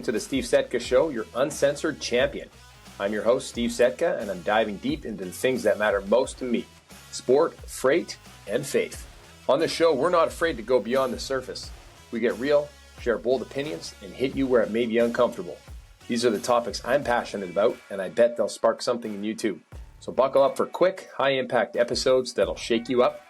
To the Steve Sietka Show, your uncensored champion. I'm your host, Steve Sietka, and I'm diving deep into the things that matter most to me: sport, freight, and faith. On the show, we're not afraid to go beyond the surface. We get real, share bold opinions, and hit you where it may be uncomfortable. These are the topics I'm passionate about, and I bet they'll spark something in you too. So buckle up for quick, high-impact episodes that'll shake you up.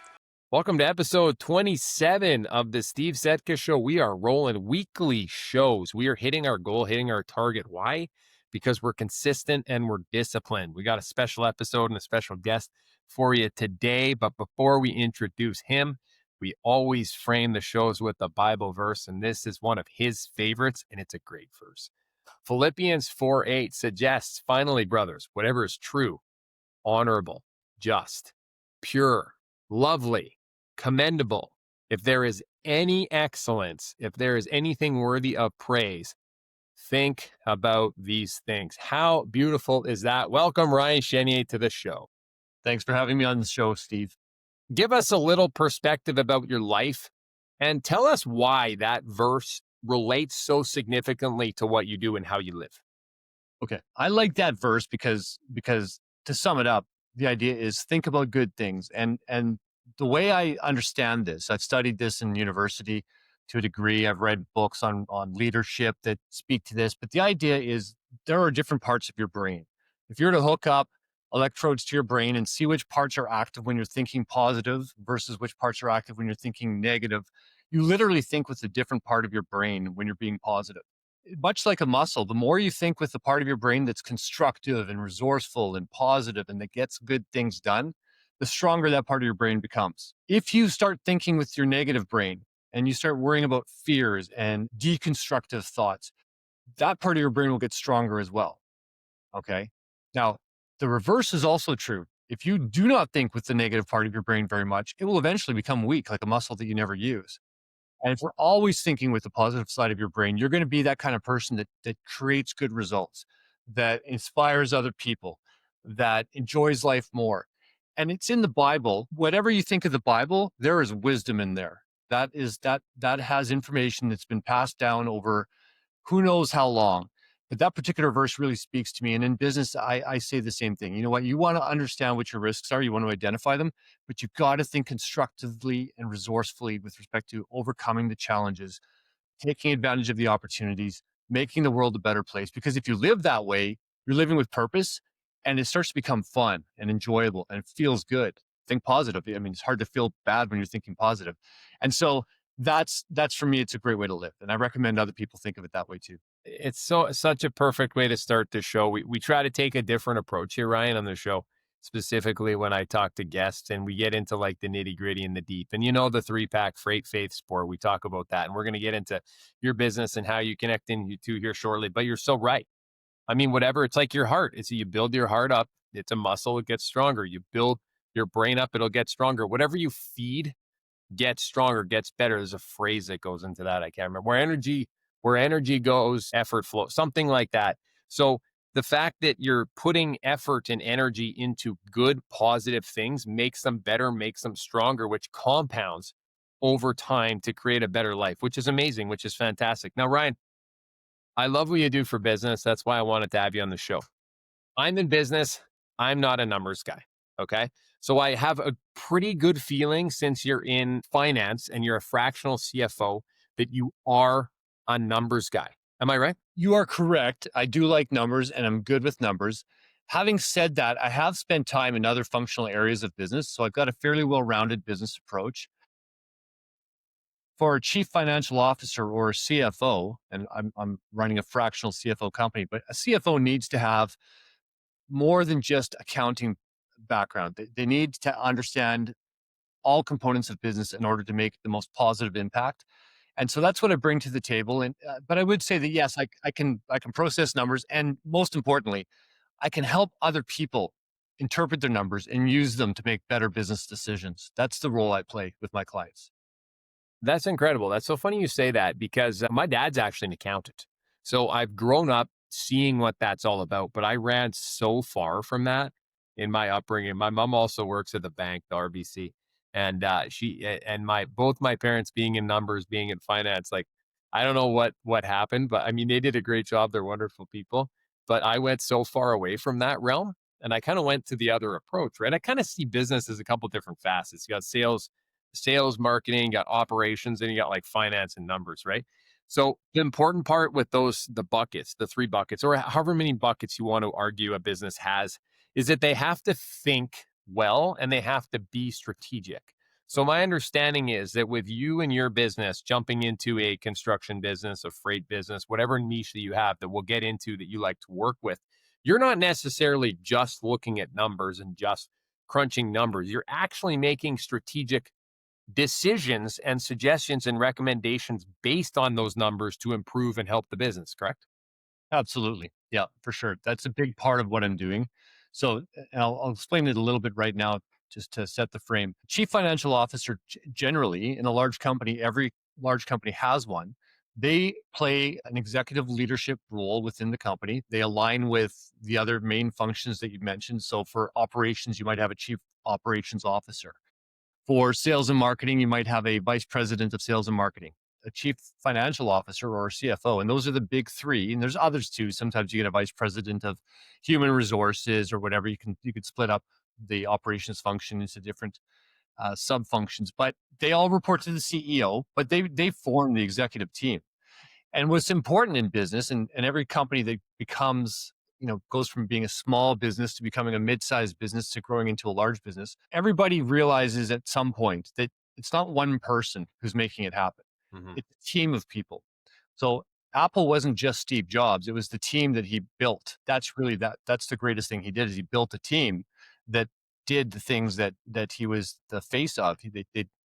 Welcome to episode 27 of the Steve Sietka Show. We are rolling weekly shows. We are hitting our goal, hitting our target. Why? Because we're consistent and we're disciplined. We got a special episode and a special guest for you today. But before we introduce him, we always frame the shows with a Bible verse, and this is one of his favorites, and it's a great verse. Philippians 4:8 suggests, finally, brothers, whatever is true, honorable, just, pure, lovely, commendable, if there is any excellence, if there is anything worthy of praise, think about these things. How beautiful is that? Welcome, Ryan Chenier, to the show. Thanks for having me on the show, Steve. Give us a little perspective about your life and tell us why that verse relates so significantly to what you do and how you live. Okay. I like that verse because to sum it up, the idea is think about good things. And the way I understand this, I've studied this in university to a degree. I've read books on leadership that speak to this. But the idea is there are different parts of your brain. If you're to hook up electrodes to your brain and see which parts are active when you're thinking positive versus which parts are active when you're thinking negative, you literally think with a different part of your brain when you're being positive. Much like a muscle, the more you think with the part of your brain that's constructive and resourceful and positive and that gets good things done, the stronger that part of your brain becomes. If you start thinking with your negative brain and you start worrying about fears and deconstructive thoughts, that part of your brain will get stronger as well. Okay. Now, the reverse is also true. If you do not think with the negative part of your brain very much, it will eventually become weak, like a muscle that you never use. And if you're always thinking with the positive side of your brain, you're going to be that kind of person that creates good results, that inspires other people, that enjoys life more. And it's in the Bible. Whatever you think of the Bible, there is wisdom in there. That has information that's been passed down over who knows how long. But that particular verse really speaks to me. And in business, I say the same thing. You know what? You want to understand what your risks are. You want to identify them, but you've got to think constructively and resourcefully with respect to overcoming the challenges, taking advantage of the opportunities, making the world a better place. Because if you live that way, you're living with purpose and it starts to become fun and enjoyable and it feels good. Think positive. I mean, it's hard to feel bad when you're thinking positive. And so that's for me, it's a great way to live. And I recommend other people think of it that way too. It's such a perfect way to start the show. We try to take a different approach here, Ryan, on the show, specifically when I talk to guests and we get into like the nitty gritty and the deep. And you know, the 3-pack freight, faith, sport, we talk about that. And we're going to get into your business and how you connect into here shortly. But you're so right. I mean, whatever, it's like your heart. It's you build your heart up. It's a muscle. It gets stronger. You build your brain up. It'll get stronger. Whatever you feed gets stronger, gets better. There's a phrase that goes into that. I can't remember. Where energy goes, effort flows, something like that. So the fact that you're putting effort and energy into good, positive things makes them better, makes them stronger, which compounds over time to create a better life, which is amazing, which is fantastic. Now, Ryan, I love what you do for business. That's why I wanted to have you on the show. I'm in business. I'm not a numbers guy. Okay. So I have a pretty good feeling, since you're in finance and you're a fractional CFO, that you are a numbers guy. Am I right? You are correct. I do like numbers and I'm good with numbers. Having said that, I have spent time in other functional areas of business. So I've got a fairly well-rounded business approach. For a chief financial officer or a CFO, and I'm running a fractional CFO company, but a CFO needs to have more than just accounting background. They need to understand all components of business in order to make the most positive impact. And so that's what I bring to the table. And but I would say that yes, I can process numbers, and most importantly, I can help other people interpret their numbers and use them to make better business decisions. That's the role I play with my clients. That's incredible. That's so funny you say that, because my dad's actually an accountant. So I've grown up seeing what that's all about, but I ran so far from that in my upbringing. My mom also works at the bank, the RBC, and both my parents being in numbers, being in finance, like I don't know what happened, but I mean, they did a great job. They're wonderful people. But I went so far away from that realm and I kind of went to the other approach, right? I kind of see business as a couple different facets. You got sales, marketing, you got operations, and you got like finance and numbers, right? So the important part with the buckets, the three buckets, or however many buckets you want to argue a business has, is that they have to think well and they have to be strategic. So my understanding is that with you and your business jumping into a construction business, a freight business, whatever niche that you have that we'll get into that you like to work with, you're not necessarily just looking at numbers and just crunching numbers. You're actually making strategic decisions and suggestions and recommendations based on those numbers to improve and help the business, correct? Absolutely. Yeah, for sure. That's a big part of what I'm doing. So and I'll explain it a little bit right now just to set the frame. Chief financial officer, generally in a large company, every large company has one. They play an executive leadership role within the company. They align with the other main functions that you mentioned. So for operations, you might have a chief operations officer. For sales and marketing, you might have a vice president of sales and marketing, a chief financial officer, or a CFO. And those are the big three. And there's others too. Sometimes you get a vice president of human resources or whatever. You could split up the operations function into different sub functions, but they all report to the CEO, but they form the executive team. And what's important in business, and every company that becomes, goes from being a small business to becoming a mid-sized business to growing into a large business, everybody realizes at some point that it's not one person who's making it happen. Mm-hmm. It's a team of people. So Apple wasn't just Steve Jobs. It was the team that he built. That's really that's the greatest thing he did, is he built a team that did the things that he was the face of.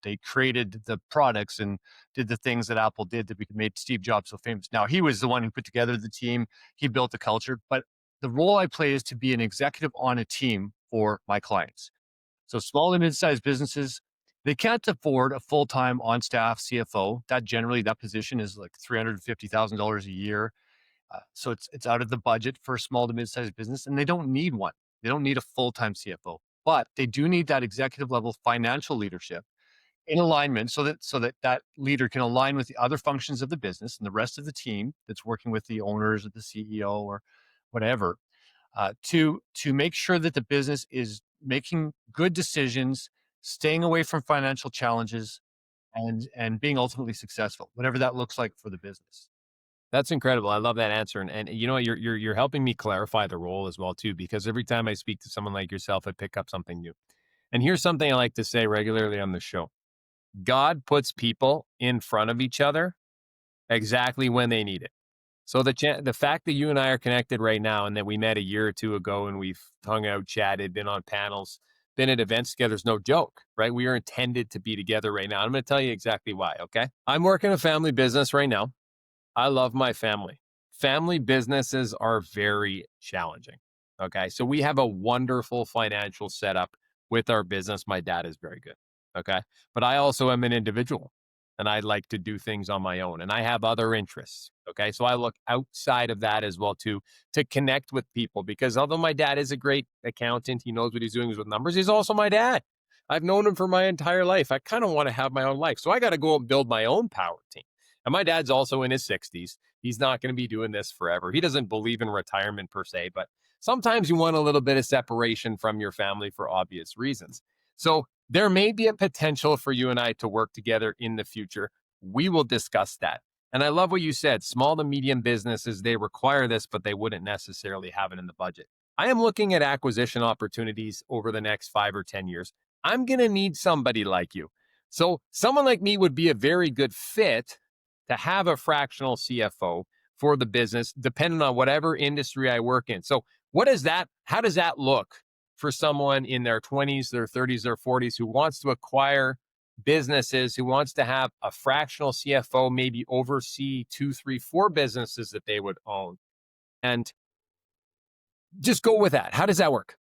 They created the products and did the things that Apple did that made Steve Jobs so famous. Now, he was the one who put together the team. He built the culture, but the role I play is to be an executive on a team for my clients. So small and mid-sized businesses, they can't afford a full-time on-staff CFO. That position is like $350,000 a year. So it's out of the budget for a small to mid-sized business, and they don't need one. They don't need a full-time CFO, but they do need that executive level financial leadership in alignment, so that leader can align with the other functions of the business and the rest of the team that's working with the owners or the CEO or whatever, to make sure that the business is making good decisions, staying away from financial challenges, and being ultimately successful, whatever that looks like for the business. That's incredible. I love that answer, and you know, you're helping me clarify the role as well too, because every time I speak to someone like yourself, I pick up something new. And here's something I like to say regularly on the show: God puts people in front of each other exactly when they need it. So the fact that you and I are connected right now, and that we met a year or two ago, and we've hung out, chatted, been on panels, been at events together, is no joke, right? We are intended to be together right now. I'm going to tell you exactly why. Okay, I'm working a family business right now. I love my family. Family businesses are very challenging. Okay. So we have a wonderful financial setup with our business. My dad is very good. Okay. But I also am an individual and I like to do things on my own and I have other interests. Okay. So I look outside of that as well to connect with people, because although my dad is a great accountant, he knows what he's doing with numbers. He's also my dad. I've known him for my entire life. I kind of want to have my own life. So I got to go and build my own power team. And my dad's also in his 60s. He's not going to be doing this forever. He doesn't believe in retirement per se, but sometimes you want a little bit of separation from your family for obvious reasons. So there may be a potential for you and I to work together in the future. We will discuss that. And I love what you said. Small to medium businesses, they require this, but they wouldn't necessarily have it in the budget. I am looking at acquisition opportunities over the next 5 or 10 years. I'm going to need somebody like you. So someone like me would be a very good fit to have a fractional CFO for the business, depending on whatever industry I work in. So how does that look for someone in their 20s, their 30s, their 40s who wants to acquire businesses, who wants to have a fractional CFO, maybe oversee 2, 3, 4 businesses that they would own, and just go with that? How does that work?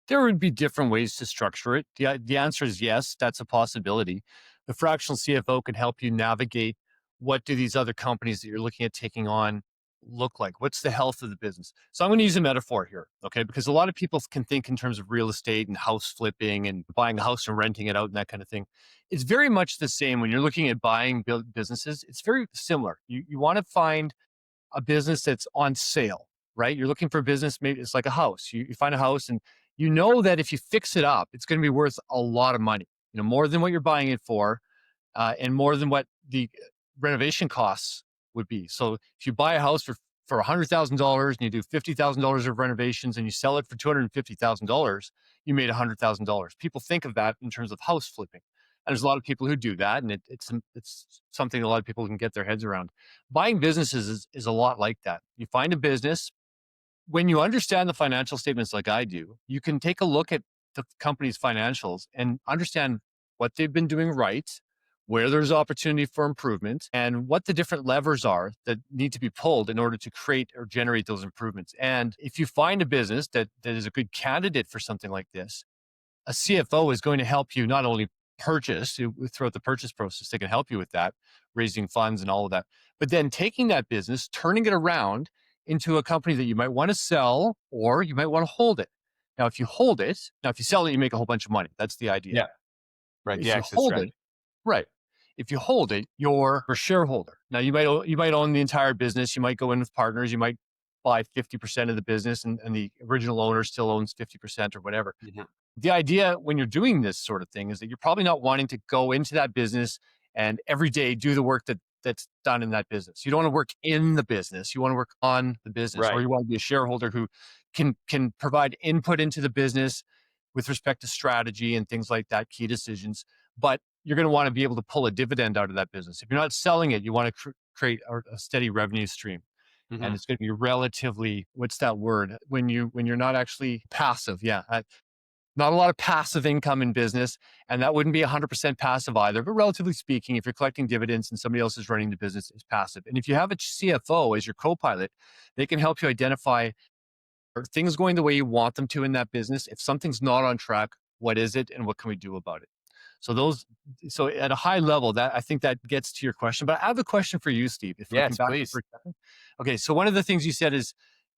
There would be different ways to structure it. The answer is yes, that's a possibility. The fractional CFO can help you navigate what do these other companies that you're looking at taking on, look like? What's the health of the business? So I'm going to use a metaphor here, okay? Because a lot of people can think in terms of real estate and house flipping and buying a house and renting it out and that kind of thing. It's very much the same when you're looking at buying businesses. It's very similar. You want to find a business that's on sale, right? You're looking for a business, maybe it's like a house. You find a house and you know that if you fix it up, it's going to be worth a lot of money, more than what you're buying it for, and more than what the renovation costs would be. So if you buy a house for $100,000 and you do $50,000 of renovations and you sell it for $250,000, you made $100,000. People think of that in terms of house flipping. And there's a lot of people who do that, and it's something a lot of people can get their heads around. Buying businesses is a lot like that. You find a business. When you understand the financial statements like I do, you can take a look at the company's financials and understand what they've been doing right, where there's opportunity for improvement, and what the different levers are that need to be pulled in order to create or generate those improvements. And if you find a business that is a good candidate for something like this, a CFO is going to help you not only purchase throughout the purchase process. They can help you with that, raising funds and all of that, but then taking that business, turning it around into a company that you might want to sell, or you might want to hold it. Now, if you sell it, you make a whole bunch of money. That's the idea. Yeah. Right. If The you exit hold strategy. it, right. If you hold it, you're a shareholder. Now, you might own the entire business. You might go in with partners. You might buy 50% of the business, and the original owner still owns 50% or whatever. Mhm. The idea when you're doing this sort of thing is that you're probably not wanting to go into that business and every day do the work that's done in that business. You don't want to work in the business. You want to work on the business, or Right. you want to be a shareholder who can provide input into the business with respect to strategy and things like that, key decisions. But you're going to want to be able to pull a dividend out of that business. If you're not selling it, you want to create a steady revenue stream. Mhm. And it's going to be relatively, what's that word? When you're not actually passive. Yeah. Not a lot of passive income in business, and that wouldn't be 100% passive either. But relatively speaking, if you're collecting dividends and somebody else is running the business, it's passive. And if you have a CFO as your co-pilot, they can help you identify, are things going the way you want them to in that business? If something's not on track, what is it, and what can we do about it? So at a high level, that I think that gets to your question. But I have a question for you, Steve. If we can Yes, back up please. for a second. Okay, so one of the things you said is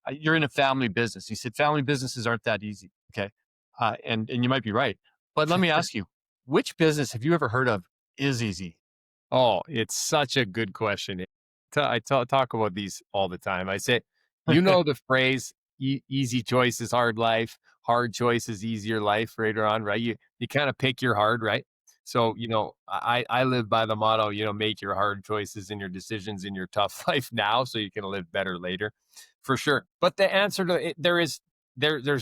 you're in a family business. You said family businesses aren't that easy. Okay, and you might be right. But let me ask you, which business have you ever heard of is easy? Oh, it's such a good question. Talk about these all the time. I say, the phrase, easy choice is hard life, hard choice is easier life later on, right? You kind of pick your hard, right? So, I live by the motto, make your hard choices and your decisions in your tough life now so you can live better later, for sure. But the answer to it, there's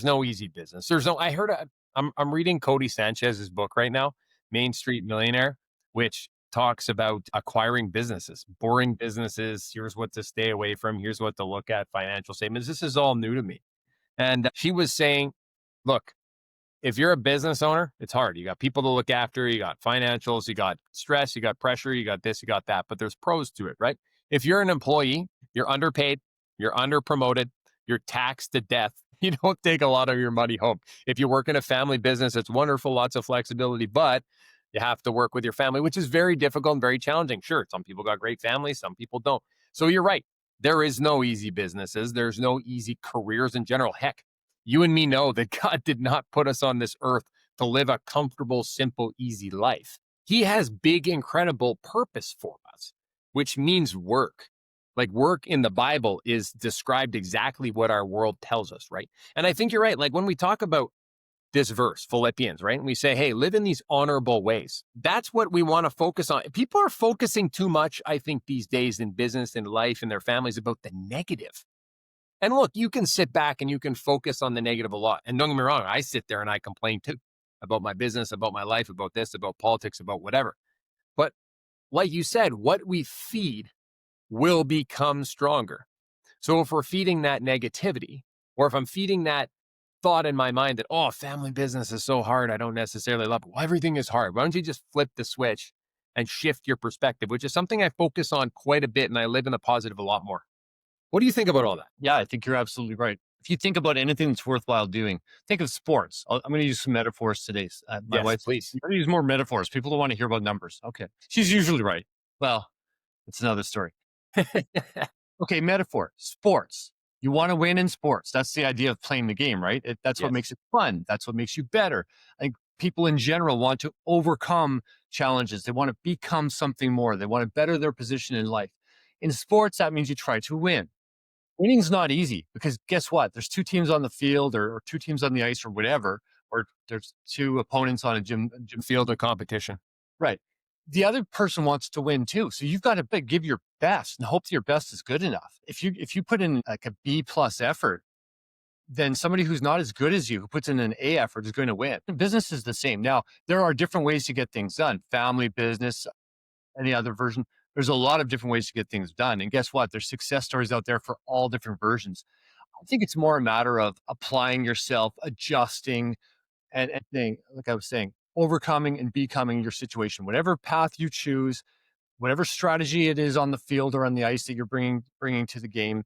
no easy business. I'm reading Cody Sanchez's book right now, Main Street Millionaire, which talks about acquiring businesses, boring businesses. Here's what to stay away from. Here's what to look at, financial statements. This is all new to me. And she was saying, look, if you're a business owner, it's hard. You got people to look after, you got financials, you got stress, you got pressure, you got this, you got that, but there's pros to it, right? If you're an employee, you're underpaid, you're under promoted, you're taxed to death. You don't take a lot of your money home. If you work in a family business, it's wonderful, lots of flexibility, but you have to work with your family, which is very difficult and very challenging. Sure, some people got great families, some people don't. So you're right. There is no easy businesses. There's no easy careers in general. Heck, you and me know that God did not put us on this earth to live a comfortable, simple, easy life. He has big, incredible purpose for us, which means work. Like work in the Bible is described exactly what our world tells us, right? And I think you're right. Like when we talk about this verse, Philippians, right? And we say, hey, live in these honorable ways. That's what we want to focus on. People are focusing too much, I think, these days in business and life and their families about the negative. And look, you can sit back and you can focus on the negative a lot. And don't get me wrong, I sit there and I complain too about my business, about my life, about this, about politics, about whatever. But like you said, what we feed will become stronger. So if we're feeding that negativity, or if I'm feeding that thought in my mind that, oh, family business is so hard, I don't necessarily love it. Well, everything is hard. Why don't you just flip the switch and shift your perspective, which is something I focus on quite a bit and I live in the positive a lot more. What do you think about all that? Yeah, I think you're absolutely right. If you think about anything that's worthwhile doing, think of sports. I'm going to use some metaphors today. My Yes, wife, please. I'm going to use more metaphors. People don't want to hear about numbers. Okay. She's usually right. Well, it's another story. Okay, metaphor, sports. You want to win in sports. That's the idea of playing the game, right? That's what Yes. makes it fun. That's what makes you better. I think people in general want to overcome challenges. They want to become something more. They want to better their position in life. In sports, that means you try to win. Winning's not easy because guess what? There's two teams on the field or two teams on the ice or whatever, or there's two opponents on a gym Field of competition. Right. The other person wants to win too. So you've got to give your best and hope that your best is good enough. If you put in like a B plus effort, then somebody who's not as good as you, who puts in an A effort, is going to win. Business is the same. Now, there are different ways to get things done. Family business, any other version. There's a lot of different ways to get things done. And guess what? There's success stories out there for all different versions. I think it's more a matter of applying yourself, adjusting, and saying, like I was saying, overcoming and becoming your situation. Whatever path you choose, whatever strategy it is on the field or on the ice that you're bringing to the game,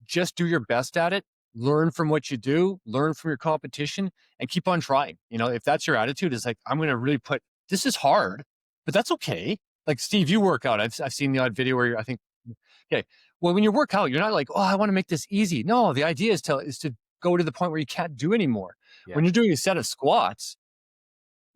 just do your best at it. Learn from what you do, learn from your competition, and keep on trying. If that's your attitude, it's like, I'm going to really this is hard, but that's okay. Like Steve, you work out. I've seen the odd video where I think, okay, well, when you work out, you're not like, oh, I want to make this easy. No, the idea is to go to the point where you can't do anymore. Yeah. When you're doing a set of squats,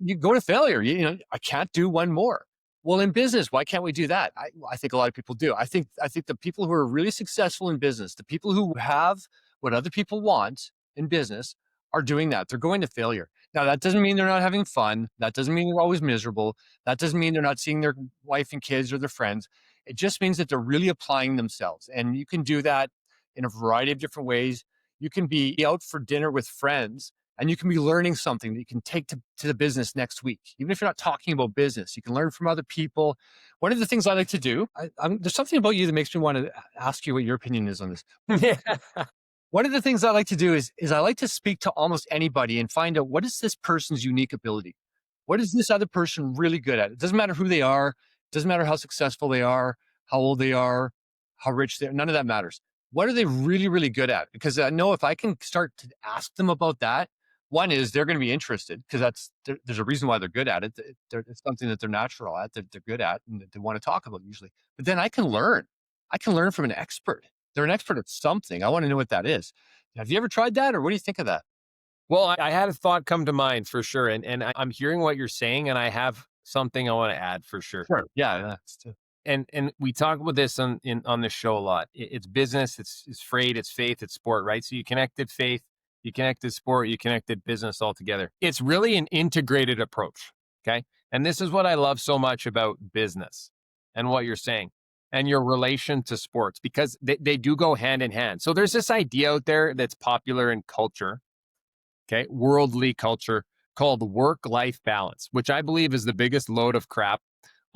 you go to failure. I can't do one more. Well, in business, why can't we do that? I think a lot of people do. I think the people who are really successful in business, the people who have what other people want in business, are doing that. They're going to failure. Now, that doesn't mean they're not having fun. That doesn't mean they're always miserable. That doesn't mean they're not seeing their wife and kids or their friends. It just means that they're really applying themselves. And you can do that in a variety of different ways. You can be out for dinner with friends and you can be learning something that you can take to the business next week. Even if you're not talking about business, you can learn from other people. One of the things I like to do, there's something about you that makes me want to ask you what your opinion is on this. One of the things I like to do is I like to speak to almost anybody and find out, what is this person's unique ability? What is this other person really good at? It doesn't matter who they are. It doesn't matter how successful they are, how old they are, how rich they are. None of that matters. What are they really, really good at? Because I know if I can start to ask them about that, one is they're going to be interested because there's a reason why they're good at it. It's something that they're natural at, that they're good at, and that they want to talk about usually. But then I can learn. I can learn from an expert. They're an expert at something. I want to know what that is. Have you ever tried that, or what do you think of that? Well, I had a thought come to mind for sure. And I'm hearing what you're saying, and I have something I want to add for sure. Sure. Yeah. That's too. And we talk about this on this show a lot. It's business, it's freight, it's faith, it's sport, right? So you connected faith, you connected sport, you connected business all together. It's really an integrated approach, okay? And this is what I love so much about business and what you're saying and your relation to sports, because they do go hand in hand. So there's this idea out there that's popular in culture, okay, worldly culture, called work-life balance, which I believe is the biggest load of crap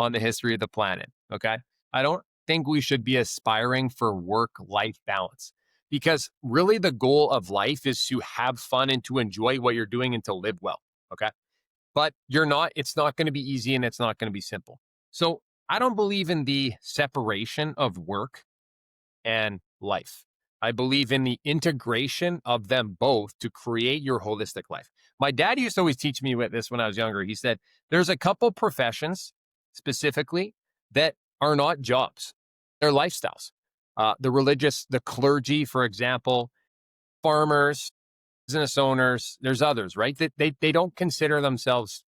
on the history of the planet, okay? I don't think we should be aspiring for work-life balance, because really the goal of life is to have fun and to enjoy what you're doing and to live well, okay? But it's not going to be easy, and it's not going to be simple. So I don't believe in the separation of work and life. I believe in the integration of them both to create your holistic life. My dad used to always teach me with this when I was younger. He said, there's a couple professions specifically that are not jobs. They're lifestyles. The clergy, for example, farmers, business owners, there's others, right? That they don't consider themselves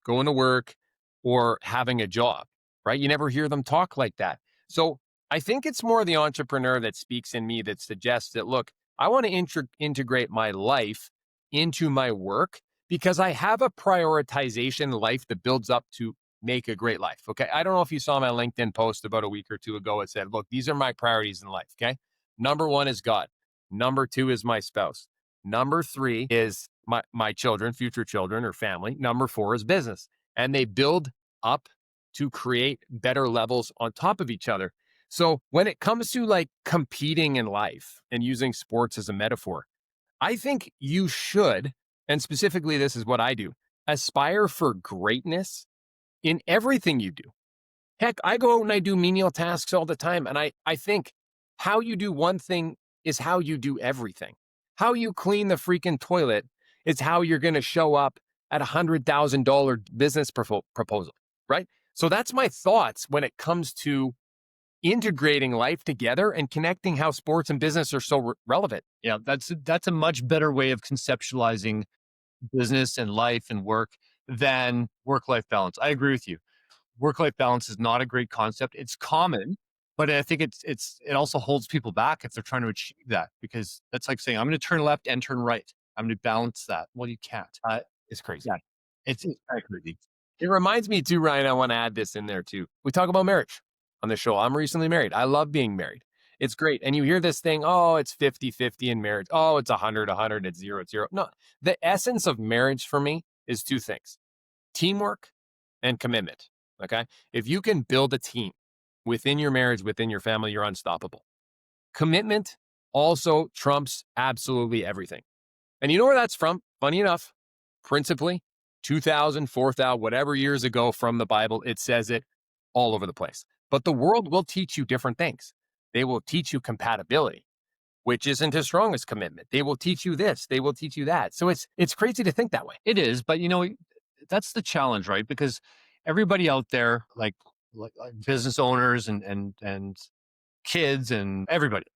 going to work or having a job, right? You never hear them talk like that. So I think it's more the entrepreneur that speaks in me that suggests that, look, I want to integrate my life into my work because I have a prioritization life that builds up to make a great life. Okay. I don't know if you saw my LinkedIn post about a week or two ago. It said, look, these are my priorities in life. Okay. Number one is God. Number two is my spouse. Number three is my children, future children or family. Number four is business. And they build up to create better levels on top of each other. So when it comes to like competing in life and using sports as a metaphor, I think you should, and specifically this is what I do, aspire for greatness in everything you do. Heck, I go out and I do menial tasks all the time. And I think how you do one thing is how you do everything. How you clean the freaking toilet is how you're going to show up at $100,000 business proposal, right? So that's my thoughts when it comes to integrating life together and connecting how sports and business are so relevant. Yeah, that's a much better way of conceptualizing business and life and work than work-life balance. I agree with you. Work-life balance is not a great concept. It's common, but I think it also holds people back if they're trying to achieve that, because that's like saying, I'm going to turn left and turn right. I'm going to balance that. Well, you can't. It's crazy. Yeah, it's kind of crazy. It reminds me too, Ryan, I want to add this in there too. We talk about marriage on the show. I'm recently married. I love being married. It's great. And you hear this thing, oh, it's 50-50 in marriage. Oh, it's 100, it's 0, it's 0. No, the essence of marriage for me is two things: teamwork and commitment. Okay. If you can build a team within your marriage, within your family, you're unstoppable. Commitment also trumps absolutely everything. And you know where that's from? Funny enough, principally 2,000, 4,000, whatever years ago from the Bible, it says it all over the place. But the world will teach you different things. They will teach you compatibility, which isn't as strong as commitment. They will teach you this. They will teach you that. So it's crazy to think that way. It is, but that's the challenge, right? Because everybody out there, like business owners and kids and everybody,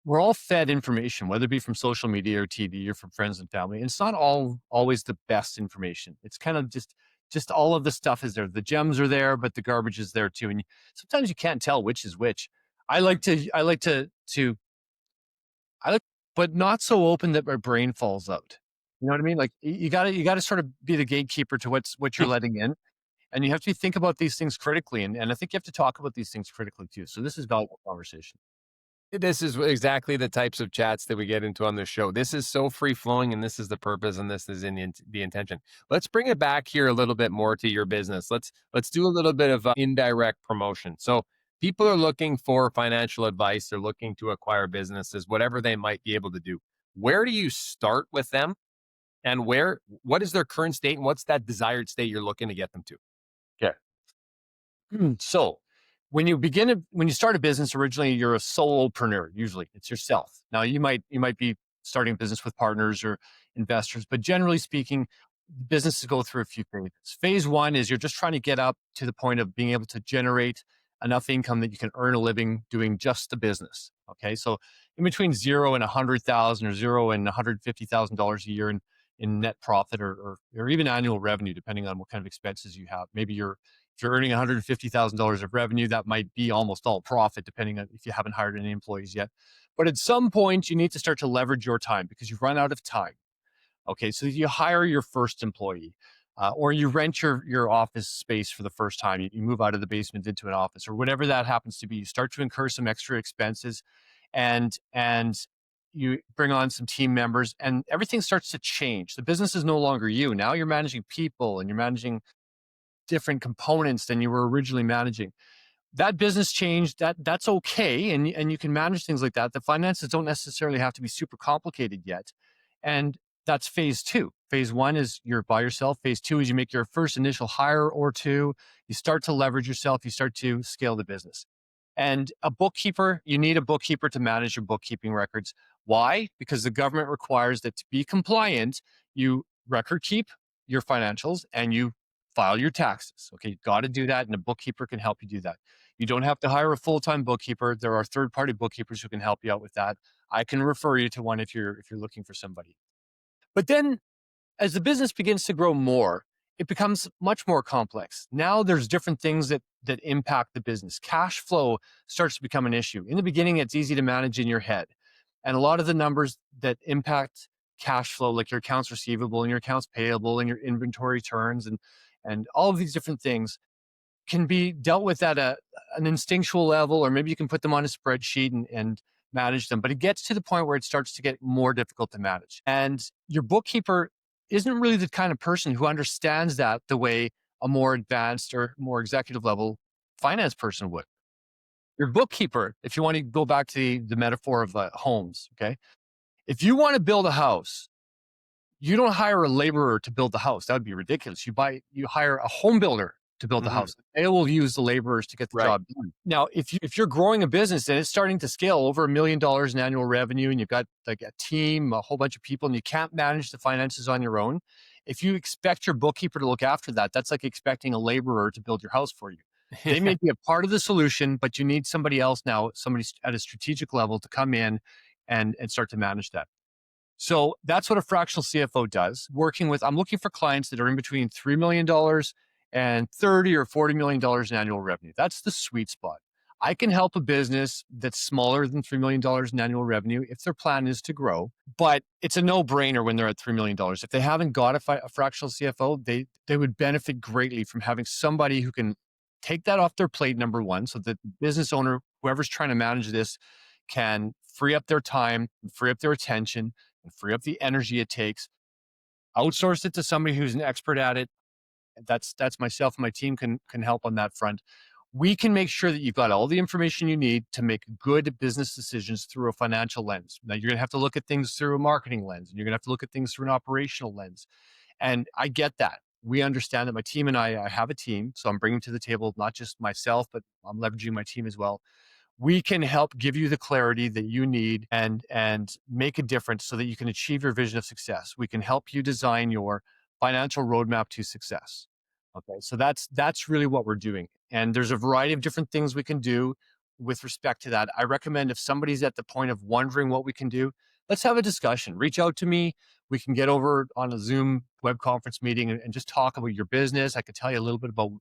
we're all fed information, whether it be from social media or TV or from friends and family. And it's not always the best information. It's kind of just all of the stuff is there. The gems are there, but the garbage is there too. And sometimes you can't tell which is which. I like, but not so open that my brain falls out. You know what I mean? Like you gotta sort of be the gatekeeper to what you're letting in. And you have to think about these things critically. And I think you have to talk about these things critically too. So this is valuable conversation. This is exactly the types of chats that we get into on this show. This is so free flowing, and this is the purpose, and this is the intention. Let's bring it back here a little bit more to your business. Let's do a little bit of indirect promotion. So people are looking for financial advice. They're looking to acquire businesses, whatever they might be able to do. Where do you start with them, and what is their current state, and what's that desired state you're looking to get them to? Okay. So when you start a business, originally you're a solopreneur. Usually it's yourself. Now you might be starting a business with partners or investors, but generally speaking, businesses go through a few phases. Phase one is you're just trying to get up to the point of being able to generate enough income that you can earn a living doing just the business. Okay. So in between 0 and 100,000 or 0 and $150,000 a year in net profit or even annual revenue, depending on what kind of expenses you have. Maybe if you're earning $150,000 of revenue, that might be almost all profit, depending on if you haven't hired any employees yet. But at some point, you need to start to leverage your time because you've run out of time. Okay, so you hire your first employee, or you rent your office space for the first time. You move out of the basement into an office, or whatever that happens to be. You start to incur some extra expenses, and you bring on some team members, and everything starts to change. The business is no longer you. Now you're managing people, and you're managing different components than you were originally managing. That business changed. That's okay, and you can manage things like that. The finances don't necessarily have to be super complicated yet, and that's phase two. Phase one is you're by yourself. Phase two is you make your first initial hire or two. You start to leverage yourself. You start to scale the business. And you need a bookkeeper to manage your bookkeeping records. Why? Because the government requires that to be compliant, you record keep your financials and you file your taxes. Okay, you've got to do that, and a bookkeeper can help you do that. You don't have to hire a full-time bookkeeper. There are third-party bookkeepers who can help you out with that. I can refer you to one if you're looking for somebody. But then as the business begins to grow more, it becomes much more complex. Now there's different things that impact the business. Cash flow starts to become an issue. In the beginning, it's easy to manage in your head. And a lot of the numbers that impact cash flow, like your accounts receivable and your accounts payable and your inventory turns and all of these different things, can be dealt with at an instinctual level, or maybe you can put them on a spreadsheet and manage them. But it gets to the point where it starts to get more difficult to manage. And your bookkeeper isn't really the kind of person who understands that the way a more advanced or more executive level finance person would. Your bookkeeper, if you want to go back to the metaphor of homes, okay? If you want to build a house, you don't hire a laborer to build the house. That would be ridiculous. You hire a home builder to build the house. They will use the laborers to get the job done. Now, if you're growing a business and it's starting to scale over $1 million in annual revenue, and you've got like a team, a whole bunch of people, and you can't manage the finances on your own, if you expect your bookkeeper to look after that, that's like expecting a laborer to build your house for you. They may be a part of the solution, but you need somebody else now, somebody at a strategic level to come in and start to manage that. So that's what a fractional CFO does. I'm looking for clients that are in between $3 million and $30 or $40 million in annual revenue. That's the sweet spot. I can help a business that's smaller than $3 million in annual revenue if their plan is to grow, but it's a no-brainer when they're at $3 million. If they haven't got a fractional CFO, they would benefit greatly from having somebody who can take that off their plate, number one, so that the business owner, whoever's trying to manage this, can free up their time, free up their attention, and free up the energy it takes. Outsource it to somebody who's an expert at it. That's myself and my team can help on that front. We can make sure that you've got all the information you need to make good business decisions through a financial lens. Now, you're going to have to look at things through a marketing lens, and you're going to have to look at things through an operational lens. And I get that. We understand that. My team and I have a team, so I'm bringing to the table not just myself, but I'm leveraging my team as well. We can help give you the clarity that you need and make a difference so that you can achieve your vision of success. We can help you design your financial roadmap to success. Okay, so that's really what we're doing. And there's a variety of different things we can do with respect to that. I recommend if somebody's at the point of wondering what we can do, let's have a discussion. Reach out to me. We can get over on a Zoom web conference meeting and just talk about your business. I could tell you a little bit about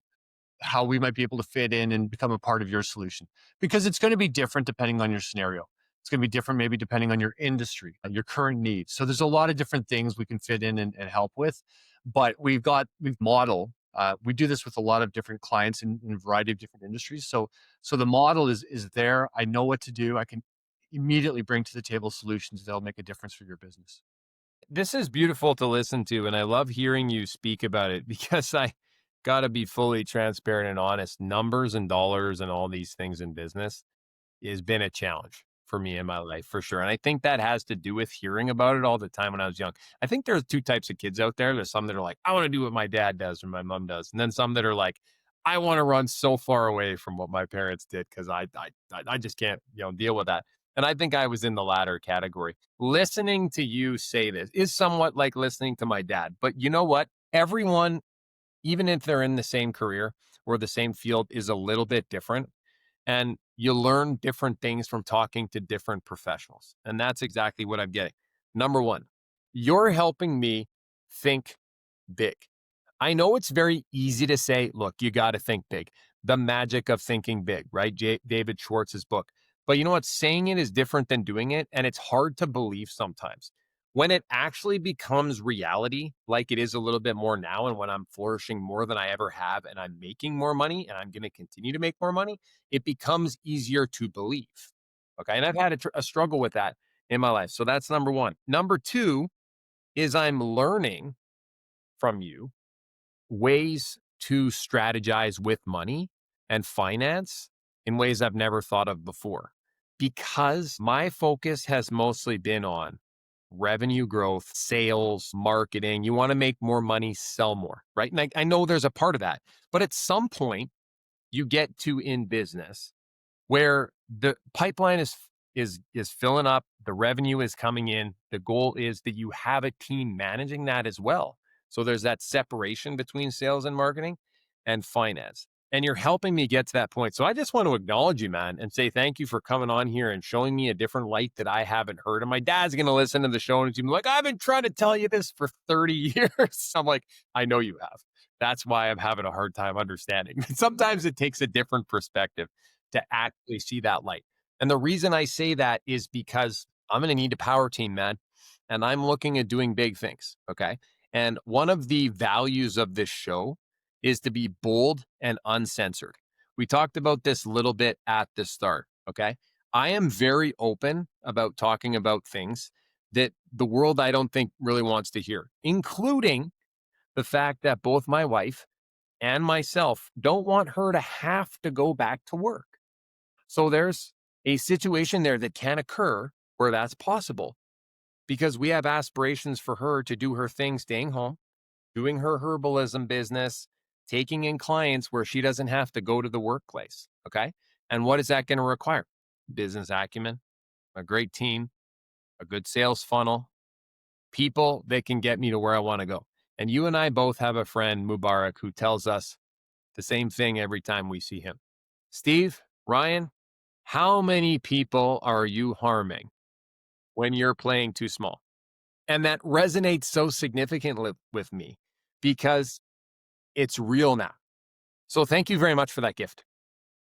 how we might be able to fit in and become a part of your solution, because it's going to be different depending on your scenario. It's going to be different maybe depending on your industry, your current needs. So there's a lot of different things we can fit in and help with, but we've model. We do this with a lot of different clients in a variety of different industries. So the model is there. I know what to do. I can immediately bring to the table solutions that'll make a difference for your business. This is beautiful to listen to, and I love hearing you speak about it because I got to be fully transparent and honest. Numbers and dollars and all these things in business has been a challenge for me in my life, for sure. And I think that has to do with hearing about it all the time when I was young. I think there's two types of kids out there. There's some that are like, I want to do what my dad does or my mom does. And then some that are like, I want to run so far away from what my parents did because I just can't, deal with that. And I think I was in the latter category. Listening to you say this is somewhat like listening to my dad. But you know what? Everyone, even if they're in the same career or the same field, is a little bit different. And you learn different things from talking to different professionals. And that's exactly what I'm getting. Number one, you're helping me think big. I know it's very easy to say, look, you got to think big. The magic of thinking big, right? David Schwartz's book. But you know what? Saying it is different than doing it. And it's hard to believe sometimes. When it actually becomes reality, like it is a little bit more now, and when I'm flourishing more than I ever have, and I'm making more money, and I'm going to continue to make more money, it becomes easier to believe. Okay. And I've had a struggle with that in my life. So that's number one. Number two is I'm learning from you ways to strategize with money and finance in ways I've never thought of before, because my focus has mostly been on revenue growth, sales, marketing. You want to make more money, sell more, right? And I know there's a part of that, but at some point you get to in business where the pipeline is filling up, the revenue is coming in. The goal is that you have a team managing that as well. So there's that separation between sales and marketing and finance. And you're helping me get to that point. So I just want to acknowledge you, man, and say thank you for coming on here and showing me a different light that I haven't heard. And my dad's going to listen to the show and he's like, I've been trying to tell you this for 30 years. I'm like, I know you have. That's why I'm having a hard time understanding. Sometimes it takes a different perspective to actually see that light. And the reason I say that is because I'm going to need a power team, man. And I'm looking at doing big things. Okay. And one of the values of this show is to be bold and uncensored. We talked about this a little bit at the start. Okay. I am very open about talking about things that the world I don't think really wants to hear, including the fact that both my wife and myself don't want her to have to go back to work. So there's a situation there that can occur where that's possible because we have aspirations for her to do her thing, staying home, doing her herbalism business, taking in clients where she doesn't have to go to the workplace. Okay. And what is that going to require? Business acumen, a great team, a good sales funnel, people that can get me to where I want to go. And you and I both have a friend, Mubarak, who tells us the same thing every time we see him. Steve, Ryan, how many people are you harming when you're playing too small? And that resonates so significantly with me because it's real now. So thank you very much for that gift.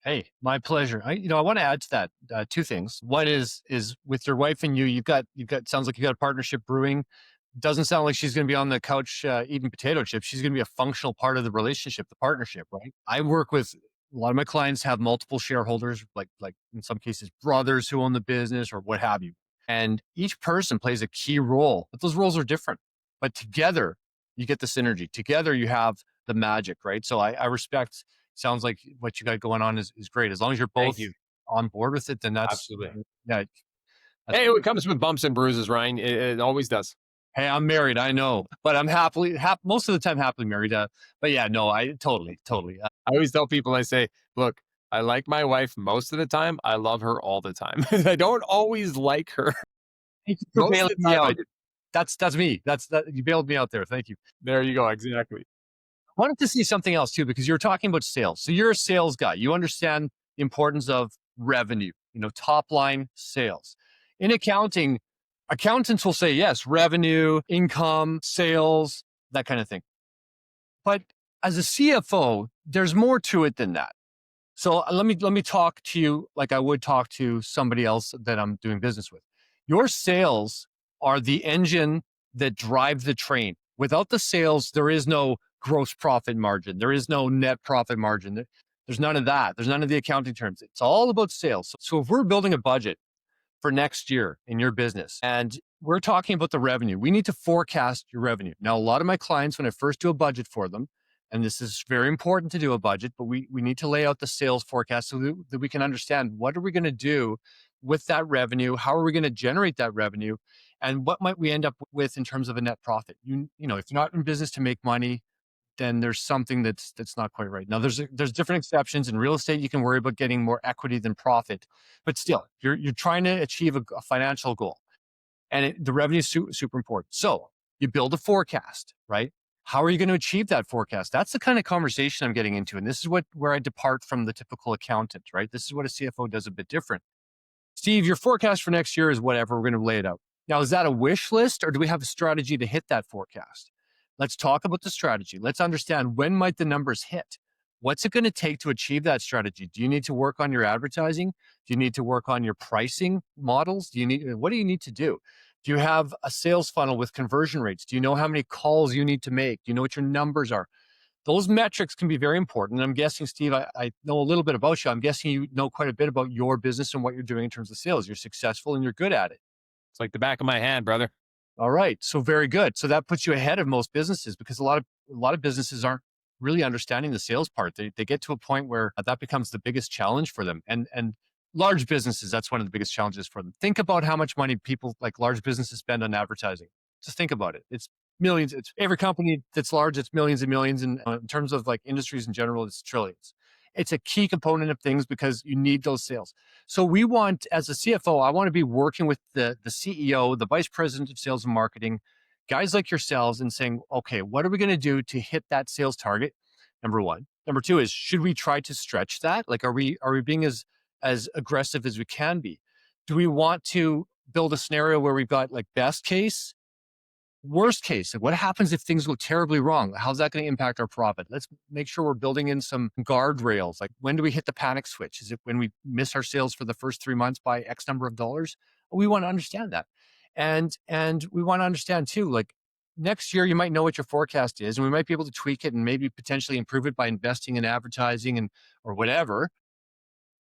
Hey, my pleasure. I want to add to that two things. One is with your wife and you've got sounds like you got a partnership brewing. Doesn't sound like she's going to be on the couch eating potato chips. She's going to be a functional part of the relationship, the partnership, right? I work with a lot of my clients have multiple shareholders, like in some cases brothers who own the business or what have you. And each person plays a key role, but those roles are different. But together, you get the synergy. Together, you have the magic, right? So I respect. Sounds like what you got going on is great. As long as you're both on board with it, then that's Absolutely. yeah. Hey, it comes with bumps and bruises, Ryan. It always does. Hey, I'm married, I know, but I'm most of the time happily married. But yeah, no, I totally. I always tell people, I say, look, I like my wife most of the time. I love her all the time. I don't always like her. Thank you for Most of bailing the me time I out. do. That's me. You bailed me out there. Thank you. There you go. Exactly. I wanted to see something else too, because you're talking about sales. So you're a sales guy. You understand the importance of revenue, top line sales. In accounting, accountants will say, yes, revenue, income, sales, that kind of thing. But as a CFO, there's more to it than that. So let me talk to you like I would talk to somebody else that I'm doing business with. Your sales are the engine that drive the train. Without the sales, there is no gross profit margin. There is no net profit margin. There's none of that. There's none of the accounting terms. It's all about sales. So if we're building a budget for next year in your business, and we're talking about the revenue, we need to forecast your revenue. Now, a lot of my clients, when I first do a budget for them, and this is very important to do a budget, but we need to lay out the sales forecast so that we can understand what are we going to do with that revenue? How are we going to generate that revenue? And what might we end up with in terms of a net profit? If you're not in business to make money, then there's something that's not quite right. Now, there's different exceptions. In real estate, you can worry about getting more equity than profit, but still, you're trying to achieve a financial goal, and the revenue is super important. So you build a forecast, right? How are you going to achieve that forecast? That's the kind of conversation I'm getting into, and this is where I depart from the typical accountant, right? This is what a CFO does a bit different. Steve, your forecast for next year is whatever. We're going to lay it out. Now, is that a wish list, or do we have a strategy to hit that forecast? Let's talk about the strategy. Let's understand, when might the numbers hit? What's it going to take to achieve that strategy? Do you need to work on your advertising? Do you need to work on your pricing models? What do you need to do? Do you have a sales funnel with conversion rates? Do you know how many calls you need to make? Do you know what your numbers are? Those metrics can be very important. And I'm guessing, Steve, I know a little bit about you. I'm guessing you know quite a bit about your business and what you're doing in terms of sales. You're successful and you're good at it. It's like the back of my hand, brother. All right. So very good. So that puts you ahead of most businesses, because a lot of businesses aren't really understanding the sales part. They get to a point where that becomes the biggest challenge for them. And large businesses, that's one of the biggest challenges for them. Think about how much money people like large businesses spend on advertising. Just think about it. It's millions. It's every company that's large, it's millions and millions. And in terms of like industries in general, it's trillions. It's a key component of things because you need those sales. So we want, as a CFO, I want to be working with the CEO, the vice president of sales and marketing, guys like yourselves, and saying, okay, what are we going to do to hit that sales target? Number one. Number two is, should we try to stretch that? Like, are we being as aggressive as we can be? Do we want to build a scenario where we've got like best case, worst case? Like, what happens if things go terribly wrong? How's that going to impact our profit? Let's make sure we're building in some guardrails. Like, when do we hit the panic switch? Is it when we miss our sales for the first 3 months by X number of dollars? We want to understand that. And we want to understand too, like, next year you might know what your forecast is, and we might be able to tweak it and maybe potentially improve it by investing in advertising or whatever.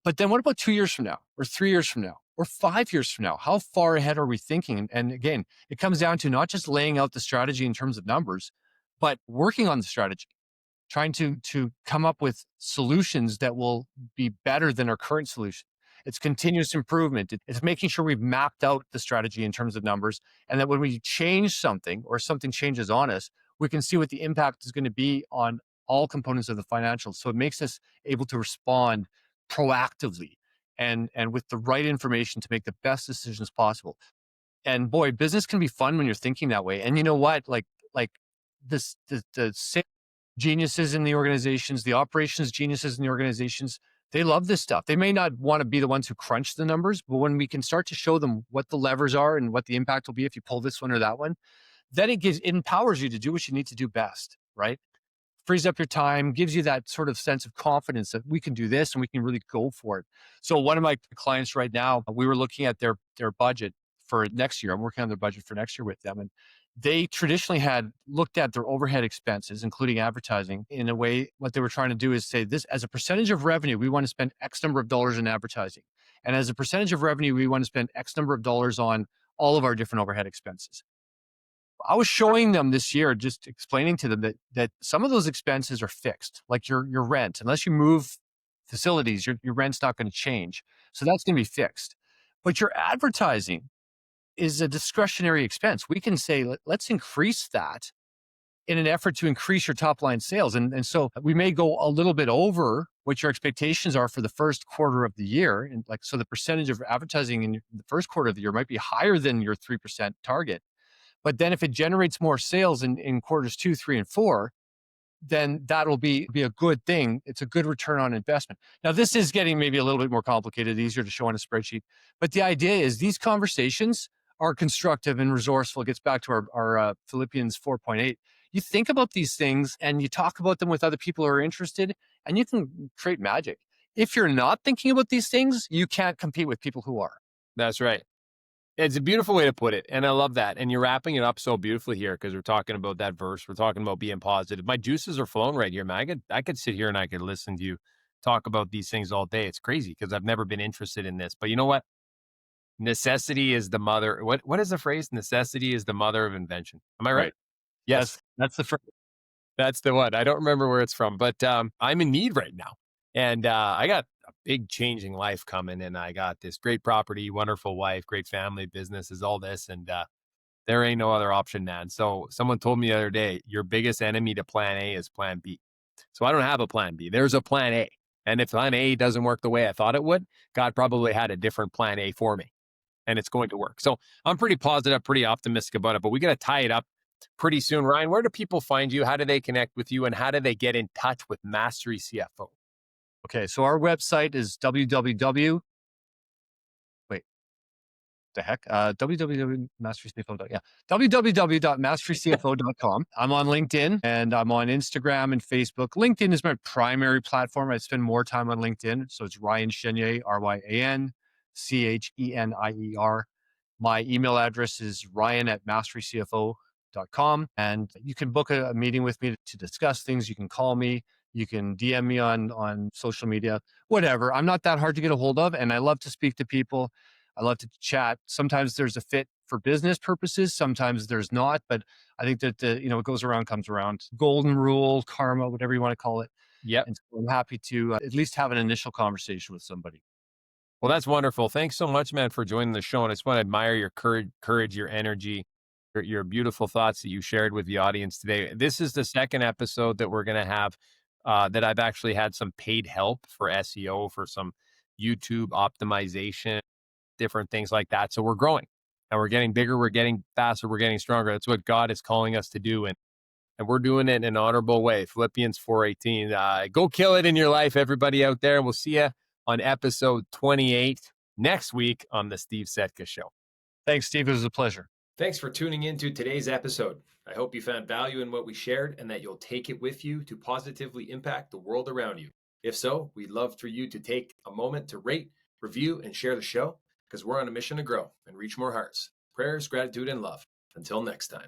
But then what about 2 years from now, or 3 years from now, or 5 years from now? How far ahead are we thinking? And again, it comes down to not just laying out the strategy in terms of numbers, but working on the strategy, trying to come up with solutions that will be better than our current solution. It's continuous improvement. It's making sure we've mapped out the strategy in terms of numbers, and that when we change something or something changes on us, we can see what the impact is going to be on all components of the financials. So it makes us able to respond proactively and with the right information to make the best decisions possible. And boy, business can be fun when you're thinking that way. And you know what? Like this, the sales geniuses in the organizations, the operations geniuses in the organizations, they love this stuff. They may not want to be the ones who crunch the numbers, but when we can start to show them what the levers are and what the impact will be if you pull this one or that one, then it empowers you to do what you need to do best, right? Frees up your time, gives you that sort of sense of confidence that we can do this and we can really go for it. So one of my clients right now, we were looking at their budget for next year. I'm working on their budget for next year with them. And they traditionally had looked at their overhead expenses, including advertising, in a way. What they were trying to do is say, this as a percentage of revenue, we want to spend X number of dollars in advertising. And as a percentage of revenue, we want to spend X number of dollars on all of our different overhead expenses. I was showing them this year, just explaining to them that some of those expenses are fixed, like your rent. Unless you move facilities, your rent's not going to change. So that's going to be fixed. But your advertising is a discretionary expense. We can say, let's increase that in an effort to increase your top line sales. And so we may go a little bit over what your expectations are for the first quarter of the year. And so the percentage of advertising in the first quarter of the year might be higher than your 3% target. But then if it generates more sales in quarters 2, 3, and 4, then that'll be a good thing. It's a good return on investment. Now, this is getting maybe a little bit more complicated, easier to show on a spreadsheet. But the idea is these conversations are constructive and resourceful. It gets back to our Philippians 4.8. You think about these things and you talk about them with other people who are interested, and you can create magic. If you're not thinking about these things, you can't compete with people who are. That's right. It's a beautiful way to put it. And I love that. And you're wrapping it up so beautifully here because we're talking about that verse. We're talking about being positive. My juices are flowing right here, man. I could sit here and I could listen to you talk about these things all day. It's crazy because I've never been interested in this. But you know what? Necessity is the mother. What is the phrase? Necessity is the mother of invention. Am I right? Yes. That's the phrase. That's the one. I don't remember where it's from, but I'm in need right now. And I got a big changing life coming, and I got this great property, wonderful wife, great family, businesses, all this. And there ain't no other option, man. So someone told me the other day, your biggest enemy to plan A is plan B. So I don't have a plan B. There's a plan A. And if plan A doesn't work the way I thought it would, God probably had a different plan A for me, and it's going to work. So I'm pretty positive, pretty optimistic about it, but we got to tie it up pretty soon. Ryan, where do people find you? How do they connect with you? And how do they get in touch with Mastery CFO? Okay, so our website is www.masterycfo.com. I'm on LinkedIn and I'm on Instagram and Facebook. LinkedIn is my primary platform. I spend more time on LinkedIn. So it's Ryan Chenier, RyanChenier. My email address is ryan@masterycfo.com. And you can book a meeting with me to discuss things. You can call me. You can DM me on social media, whatever. I'm not that hard to get a hold of, and I love to speak to people. I love to chat. Sometimes there's a fit for business purposes. Sometimes there's not, but I think that it goes around, comes around. Golden rule, karma, whatever you want to call it. Yeah. And so I'm happy to at least have an initial conversation with somebody. Well, that's wonderful. Thanks so much, man, for joining the show. And I just want to admire your courage, your energy, your beautiful thoughts that you shared with the audience today. This is the second episode that we're going to have that I've actually had some paid help for SEO, for some YouTube optimization, different things like that. So we're growing and we're getting bigger, we're getting faster, we're getting stronger. That's what God is calling us to do. And we're doing it in an honorable way. Philippians 4:18. Go kill it in your life, everybody out there. We'll see you on episode 28 next week on the Steve Sietka Show. Thanks, Steve. It was a pleasure. Thanks for tuning in to today's episode. I hope you found value in what we shared and that you'll take it with you to positively impact the world around you. If so, we'd love for you to take a moment to rate, review, and share the show because we're on a mission to grow and reach more hearts. Prayers, gratitude, and love. Until next time.